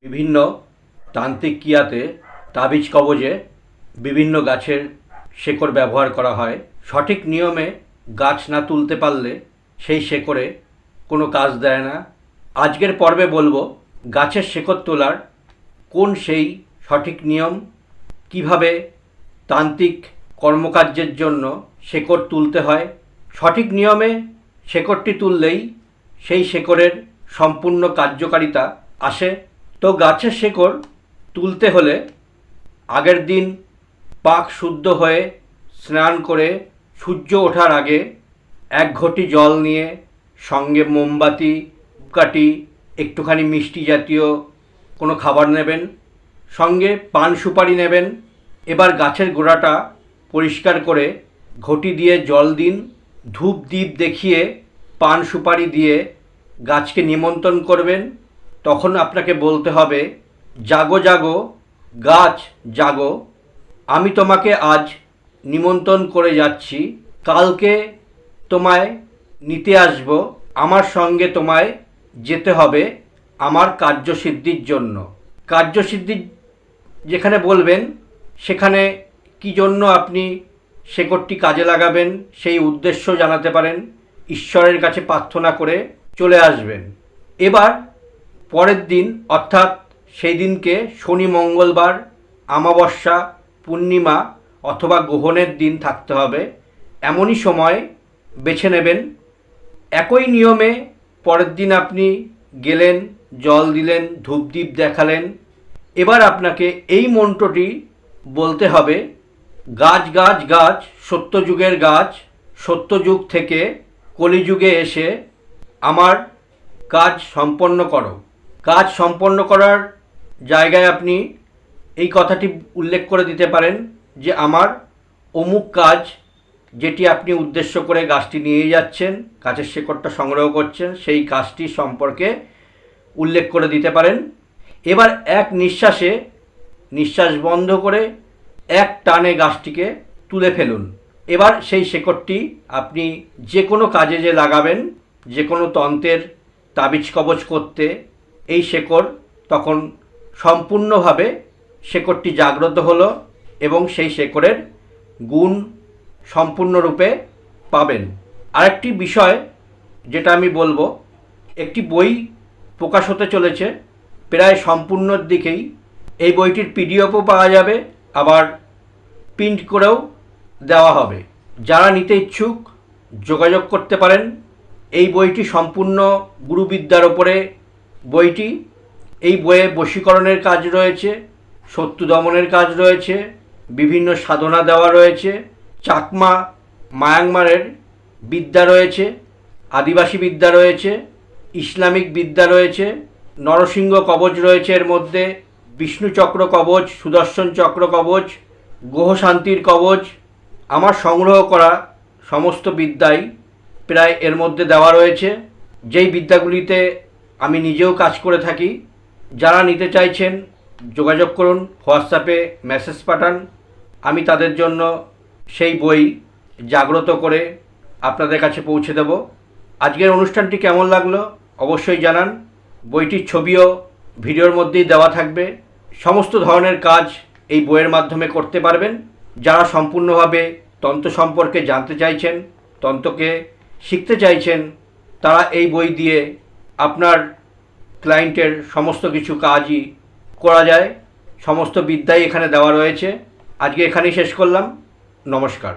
বিভিন্ন তান্ত্রিক ক্রিয়াতে তাবিজ কবজে বিভিন্ন গাছের শেকড় ব্যবহার করা হয়। সঠিক নিয়মে গাছ না তুলতে পারলে সেই শেকড়ে কোনো কাজ দেয় না। আজকের পর্বে বলবো গাছের শেকড় তোলার কোন সেই সঠিক নিয়ম, কিভাবে তান্ত্রিক কর্মকার্যের জন্য শেকড় তুলতে হয়। সঠিক নিয়মে শেকড়টি তুললেই সেই শেকড়ের সম্পূর্ণ কার্যকারিতা আসে। তো গাছের শেকড় তুলতে হলে আগের দিন পাক শুদ্ধ হয়ে স্নান করে সূর্য ওঠার আগে 1 ঘটি জল নিয়ে সঙ্গে মোমবাতি, ধূপকাঠি, একটুখানি মিষ্টি জাতীয় কোনো খাবার নেবেন, সঙ্গে পান সুপারি নেবেন। এবার গাছের গোড়াটা পরিষ্কার করে ঘটি দিয়ে জল দিন, ধূপ দ্বীপ দেখিয়ে পান সুপারি দিয়ে গাছকে নিমন্ত্রণ করবেন। তখন আপনাকে বলতে হবে, জাগো জাগো গাছ জাগো, আমি তোমাকে আজ নিমন্ত্রণ করে যাচ্ছি, কালকে তোমায় নিতে আসব, আমার সঙ্গে তোমায় যেতে হবে আমার কার্যসিদ্ধির জন্য। কার্যসিদ্ধি যেখানে বলবেন সেখানে কি জন্য আপনি শেকড়টি কাজে লাগাবেন সেই উদ্দেশ্য জানাতে পারেন, ঈশ্বরের কাছে প্রার্থনা করে চলে আসবেন। এবার পরের দিন অর্থাৎ সেই দিনকে শনি, মঙ্গলবার, অমাবস্যা, পূর্ণিমা অথবা গ্রহণের দিন থাকতে হবে, এমনই সময় বেছে নেবেন। একই নিয়মে পরের দিন আপনি গেলেন, জল দিলেন, ধূপদীপ দেখালেন। এবার আপনাকে এই মন্ত্রটি বলতে হবে, গাছ গাছ গাছ সত্যযুগের গাছ, সত্যযুগ থেকে কলিযুগে এসে আমার কাজ সম্পন্ন করো। কাজ সম্পন্ন করার জায়গায় আপনি এই কথাটি উল্লেখ করে দিতে পারেন যে আমার অমুক কাজ, যেটি আপনি উদ্দেশ্য করে গাছটি নিয়ে যাচ্ছেন, গাছের শেকড়টা সংগ্রহ করছেন, সেই কাজটি সম্পর্কে উল্লেখ করে দিতে পারেন। এবার এক নিঃশ্বাসে নিঃশ্বাস বন্ধ করে এক টানে গাছটিকে তুলে ফেলুন। এবার সেই শেকড়টি আপনি যে কোনো কাজে যে লাগাবেন, যে কোনো তন্ত্রের তাবিজ কবজ করতে, এই শেকড় তখন সম্পূর্ণভাবে শেকড়টি জাগ্রত হলো এবং সেই শেকড়ের গুণ সম্পূর্ণরূপে পাবেন। আরেকটি বিষয় যেটা আমি বলবো, একটি বই প্রকাশ হতে চলেছে প্রায় সম্পূর্ণর দিকেই। এই বইটির পিডিএফও পাওয়া যাবে, আবার প্রিন্ট করেও দেওয়া হবে। যারা নিতে ইচ্ছুক যোগাযোগ করতে পারেন। এই বইটি সম্পূর্ণ গুরুবিদ্যার ওপরে বইটি। এই বইয়ে বশীকরণের কাজ রয়েছে, শত্রু দমনের কাজ রয়েছে, বিভিন্ন সাধনা দেওয়া রয়েছে, চাকমা মায়ানমারের বিদ্যা রয়েছে, আদিবাসী বিদ্যা রয়েছে, ইসলামিক বিদ্যা রয়েছে, নরসিংহ কবচ রয়েছে, এর মধ্যে বিষ্ণুচক্র কবচ, সুদর্শন চক্র কবচ, গ্রহশান্তির কবচ। আমার সংগ্রহ করা সমস্ত বিদ্যাই প্রায় এর মধ্যে দেওয়া রয়েছে, যেই বিদ্যাগুলিতে আমি নিজেও কাজ করে থাকি। যারা নিতে চাইছেন যোগাযোগ করুন, হোয়াটসঅ্যাপে মেসেজ পাঠান, আমি তাদের জন্য সেই বই জাগ্রত করে আপনাদের কাছে পৌঁছে দেব। আজকের অনুষ্ঠানটি কেমন লাগলো অবশ্যই জানান। বইটির ছবিও ভিডিওর মধ্যেই দেওয়া থাকবে। সমস্ত ধরনের কাজ এই বইয়ের মাধ্যমে করতে পারবেন। যারা সম্পূর্ণভাবে তন্ত্র সম্পর্কে জানতে চাইছেন, তন্ত্রকে শিখতে চাইছেন, তারা এই বই দিয়ে আপনার ক্লায়েন্টের সমস্ত কিছু কাজই করা যায়। সমস্ত বিদ্যাই এখানে দেওয়া রয়েছে। আজকে এখানেই শেষ করলাম। নমস্কার।